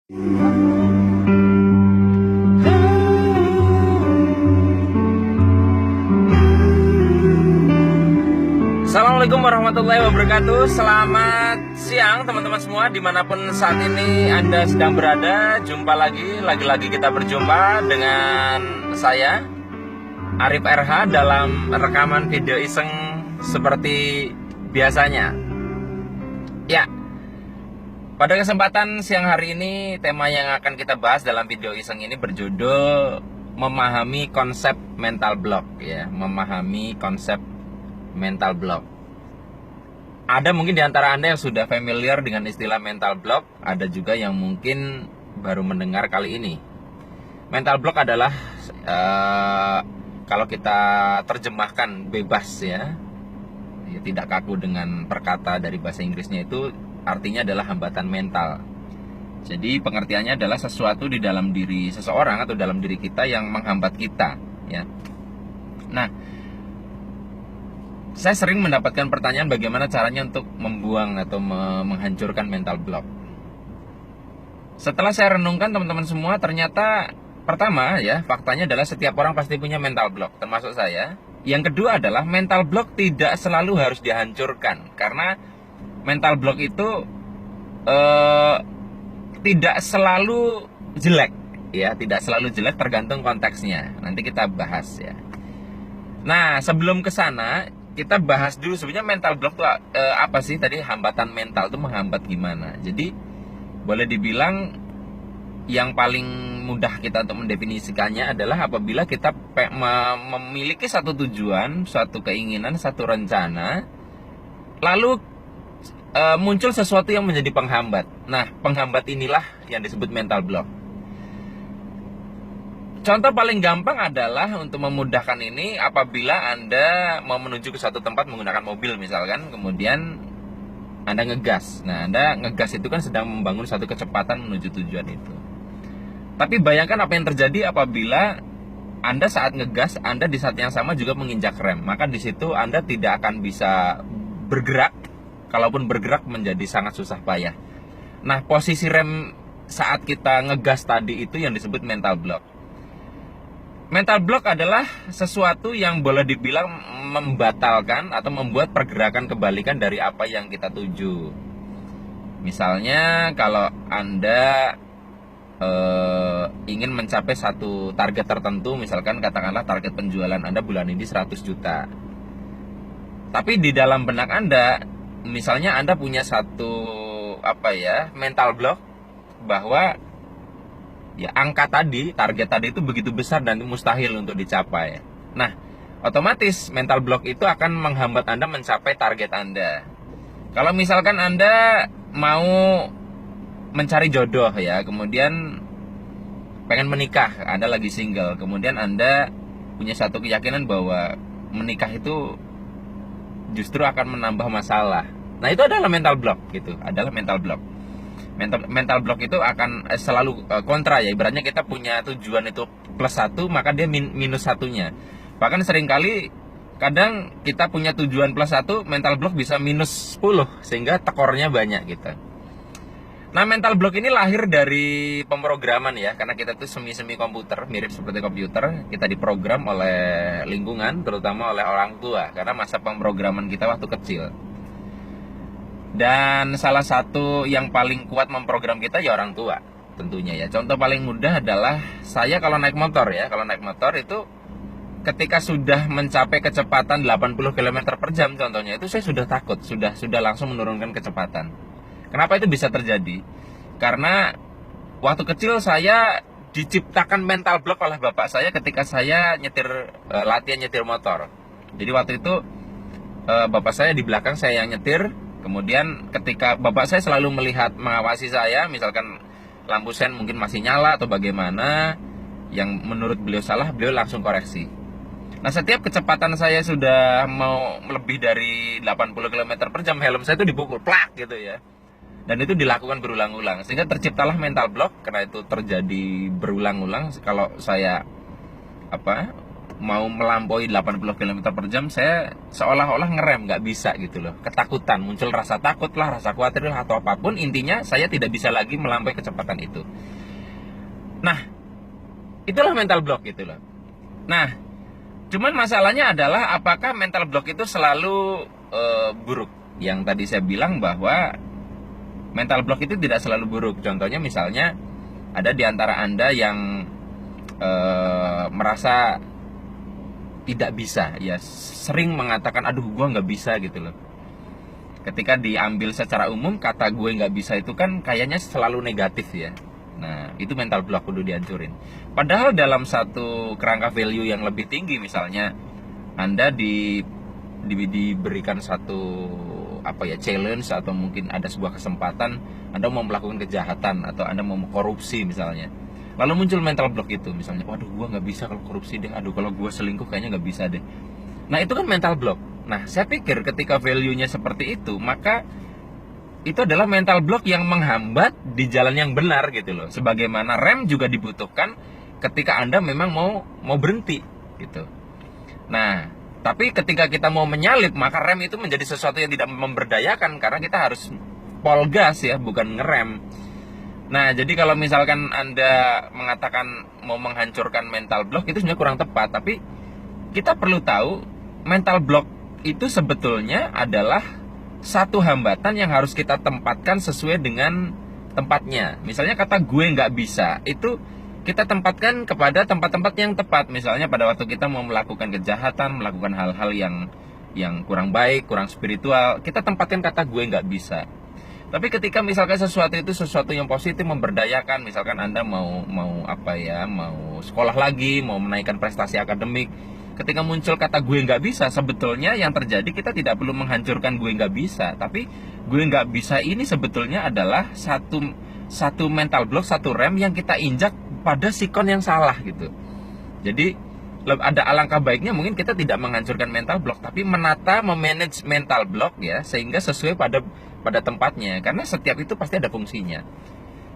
Assalamualaikum warahmatullahi wabarakatuh. Selamat siang teman-teman semua, dimanapun saat ini Anda sedang berada. Jumpa lagi kita berjumpa dengan saya Arif RH dalam rekaman video iseng seperti biasanya. Ya, pada kesempatan siang hari ini, tema yang akan kita bahas dalam video iseng ini berjudul memahami konsep mental block, ya, memahami konsep mental block. Ada mungkin di antara Anda yang sudah familiar dengan istilah mental block, ada juga yang mungkin baru mendengar kali ini. Mental block adalah kalau kita terjemahkan bebas, ya, tidak kaku dengan perkata dari bahasa Inggrisnya, itu artinya adalah hambatan mental. Jadi pengertiannya adalah sesuatu di dalam diri seseorang atau dalam diri kita yang menghambat kita, ya. Nah, saya sering mendapatkan pertanyaan bagaimana caranya untuk membuang atau menghancurkan mental block. Setelah saya renungkan teman-teman semua, ternyata pertama, ya, faktanya adalah setiap orang pasti punya mental block, termasuk saya. Yang kedua adalah mental block tidak selalu harus dihancurkan, karena mental block itu tidak selalu jelek, ya, tidak selalu jelek, tergantung konteksnya. Nanti kita bahas, ya. Nah, sebelum ke sana, kita bahas dulu sebenarnya mental block itu apa sih? Tadi hambatan mental itu menghambat gimana? Jadi boleh dibilang yang paling mudah kita untuk mendefinisikannya adalah apabila kita memiliki satu tujuan, suatu keinginan, satu rencana, lalu muncul sesuatu yang menjadi penghambat. Nah, penghambat inilah yang disebut mental block. Contoh paling gampang adalah untuk memudahkan ini, apabila Anda mau menuju ke suatu tempat menggunakan mobil misalkan, kemudian Anda ngegas. Nah, Anda ngegas itu kan sedang membangun satu kecepatan menuju tujuan itu. Tapi bayangkan apa yang terjadi apabila Anda saat ngegas, Anda di saat yang sama juga menginjak rem. Maka di situ Anda tidak akan bisa bergerak. Kalaupun bergerak menjadi sangat susah payah. Nah, posisi rem saat kita ngegas tadi itu yang disebut mental block. Mental block adalah sesuatu yang boleh dibilang membatalkan atau membuat pergerakan kebalikan dari apa yang kita tuju. Misalnya kalau Anda ingin mencapai satu target tertentu, misalkan katakanlah target penjualan Anda bulan ini 100 juta. Tapi di dalam benak Anda, misalnya Anda punya satu mental block bahwa ya angka tadi, target tadi itu begitu besar dan mustahil untuk dicapai. Nah, otomatis mental block itu akan menghambat Anda mencapai target Anda. Kalau misalkan Anda mau mencari jodoh, ya, kemudian pengen menikah, Anda lagi single, kemudian Anda punya satu keyakinan bahwa menikah itu justru akan menambah masalah. Nah, itu adalah mental block, gitu. Adalah mental block. Mental block itu akan selalu kontra, ya. Ibaratnya kita punya tujuan itu plus 1, maka dia minus 1-nya. Bahkan seringkali kadang kita punya tujuan plus 1, mental block bisa minus 10, sehingga tekornya banyak, gitu. Nah, mental block ini lahir dari pemrograman, ya. Karena kita itu semi komputer, mirip seperti komputer. Kita diprogram oleh lingkungan, terutama oleh orang tua, karena masa pemrograman kita waktu kecil. Dan salah satu yang paling kuat memprogram kita ya orang tua, tentunya, ya. Contoh paling mudah adalah saya kalau naik motor, ya. Kalau naik motor itu ketika sudah mencapai kecepatan 80 km per jam contohnya, itu saya sudah takut, sudah langsung menurunkan kecepatan. Kenapa itu bisa terjadi? Karena waktu kecil saya diciptakan mental block oleh bapak saya ketika saya latihan nyetir motor. Jadi waktu itu bapak saya di belakang, saya yang nyetir. Kemudian ketika bapak saya selalu mengawasi saya, misalkan lampu sen mungkin masih nyala atau bagaimana, yang menurut beliau salah, beliau langsung koreksi. Nah, setiap kecepatan saya sudah mau lebih dari 80 km per jam, helm saya itu dipukul, plak, gitu, ya. Dan itu dilakukan berulang-ulang, sehingga terciptalah mental block. Karena itu terjadi berulang-ulang, kalau saya mau melampaui 80 km per jam, saya seolah-olah ngerem, nggak bisa gitu loh. Ketakutan, muncul rasa takut lah, rasa khawatir lah, atau apapun. Intinya saya tidak bisa lagi melampaui kecepatan itu. Nah, itulah mental block gitu loh. Nah, cuman masalahnya adalah apakah mental block itu selalu buruk? Yang tadi saya bilang bahwa mental block itu tidak selalu buruk. Contohnya misalnya ada di antara Anda yang merasa tidak bisa, ya sering mengatakan aduh gue nggak bisa gitu loh. Ketika diambil secara umum, kata gue nggak bisa itu kan kayaknya selalu negatif ya. Nah, itu mental block, kudu dihancurin. Padahal dalam satu kerangka value yang lebih tinggi, misalnya Anda diberikan satu challenge, atau mungkin ada sebuah kesempatan Anda mau melakukan kejahatan, atau Anda mau korupsi misalnya. Lalu muncul mental block itu, misalnya, waduh gue nggak bisa kalau korupsi deh, aduh kalau gue selingkuh kayaknya nggak bisa deh. Nah, itu kan mental block. Nah, saya pikir ketika value-nya seperti itu, maka itu adalah mental block yang menghambat di jalan yang benar gitu loh. Sebagaimana rem juga dibutuhkan ketika Anda memang mau berhenti gitu. Nah, tapi ketika kita mau menyalip, maka rem itu menjadi sesuatu yang tidak memberdayakan, karena kita harus pol gas ya, bukan ngerem. Nah, jadi kalau misalkan Anda mengatakan mau menghancurkan mental block, itu sebenarnya kurang tepat. Tapi kita perlu tahu, mental block itu sebetulnya adalah satu hambatan yang harus kita tempatkan sesuai dengan tempatnya. Misalnya kata gue nggak bisa, itu kita tempatkan kepada tempat-tempat yang tepat. Misalnya pada waktu kita mau melakukan kejahatan, melakukan hal-hal yang kurang baik, kurang spiritual, kita tempatkan kata gue nggak bisa. Tapi ketika misalkan sesuatu itu sesuatu yang positif, memberdayakan, misalkan Anda mau sekolah lagi, mau menaikkan prestasi akademik, ketika muncul kata gue nggak bisa, sebetulnya yang terjadi kita tidak perlu menghancurkan gue nggak bisa, tapi gue nggak bisa ini sebetulnya adalah satu mental block, satu rem yang kita injak pada sikon yang salah gitu. Jadi ada alangkah baiknya mungkin kita tidak menghancurkan mental block, tapi menata, memanage mental block ya, sehingga sesuai pada tempatnya, karena setiap itu pasti ada fungsinya.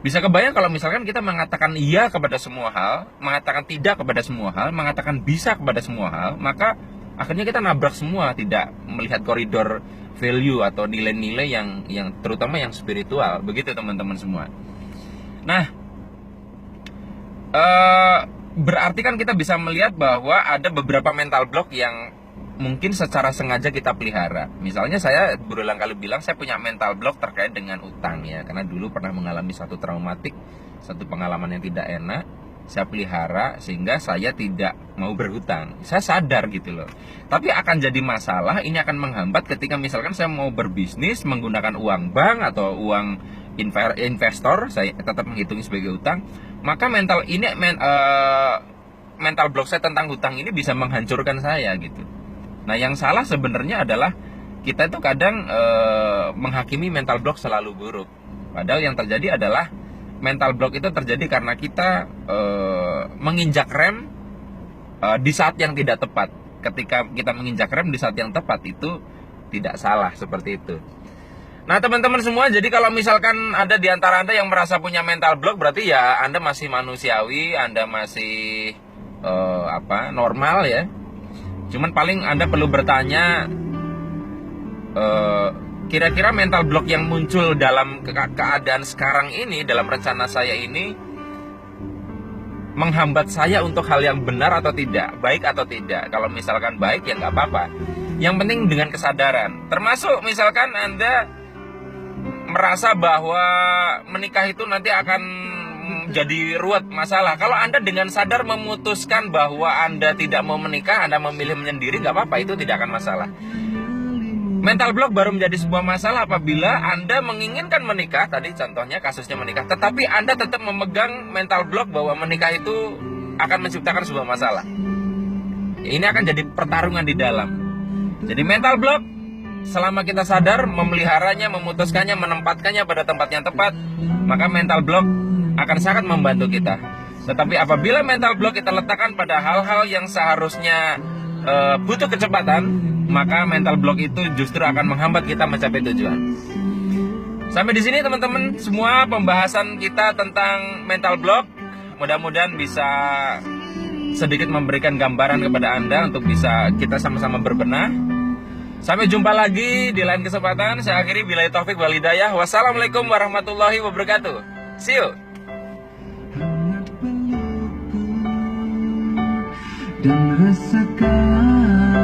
Bisa kebayang kalau misalkan kita mengatakan iya kepada semua hal, mengatakan tidak kepada semua hal, mengatakan bisa kepada semua hal, maka akhirnya kita nabrak semua, tidak melihat koridor value atau nilai-nilai yang terutama yang spiritual. Begitu teman-teman semua. Nah, berarti kan kita bisa melihat bahwa ada beberapa mental block yang mungkin secara sengaja kita pelihara. Misalnya saya berulang kali bilang saya punya mental block terkait dengan utang ya, karena dulu pernah mengalami satu traumatik, satu pengalaman yang tidak enak, saya pelihara sehingga saya tidak mau berhutang. Saya sadar gitu loh. Tapi akan jadi masalah, ini akan menghambat ketika misalkan saya mau berbisnis menggunakan uang bank atau uang investor, saya tetap menghitung sebagai utang, maka mental block saya tentang hutang ini bisa menghancurkan saya gitu. Nah, yang salah sebenarnya adalah kita itu kadang menghakimi mental block selalu buruk. Padahal yang terjadi adalah mental block itu terjadi karena kita menginjak rem di saat yang tidak tepat. Ketika kita menginjak rem di saat yang tepat itu tidak salah, seperti itu. Nah, teman-teman semua, jadi kalau misalkan ada di antara Anda yang merasa punya mental block, berarti ya Anda masih manusiawi, Anda masih normal ya. Cuman paling Anda perlu bertanya, kira-kira mental block yang muncul dalam keadaan sekarang ini, dalam rencana saya ini, menghambat saya untuk hal yang benar atau tidak, baik atau tidak. Kalau misalkan baik ya nggak apa-apa. Yang penting dengan kesadaran. Termasuk misalkan Anda merasa bahwa menikah itu nanti akan jadi ruwet masalah. Kalau Anda dengan sadar memutuskan bahwa Anda tidak mau menikah, Anda memilih menyendiri, nggak apa-apa, itu tidak akan masalah. Mental block baru menjadi sebuah masalah apabila Anda menginginkan menikah, tadi contohnya kasusnya menikah, tetapi Anda tetap memegang mental block bahwa menikah itu akan menciptakan sebuah masalah. Ini akan jadi pertarungan di dalam. Jadi mental block, selama kita sadar memeliharanya, memutuskannya, menempatkannya pada tempat yang tepat, maka mental block akan sangat membantu kita. Tetapi apabila mental block kita letakkan pada hal-hal yang seharusnya butuh kecepatan, maka mental block itu justru akan menghambat kita mencapai tujuan. Sampai di sini teman-teman semua pembahasan kita tentang mental block. Mudah-mudahan bisa sedikit memberikan gambaran kepada Anda untuk bisa kita sama-sama berbenah. Sampai jumpa lagi di lain kesempatan. Saya akhiri billahi taufik wal hidayah. Wassalamualaikum warahmatullahi wabarakatuh. See you. Dan rasakan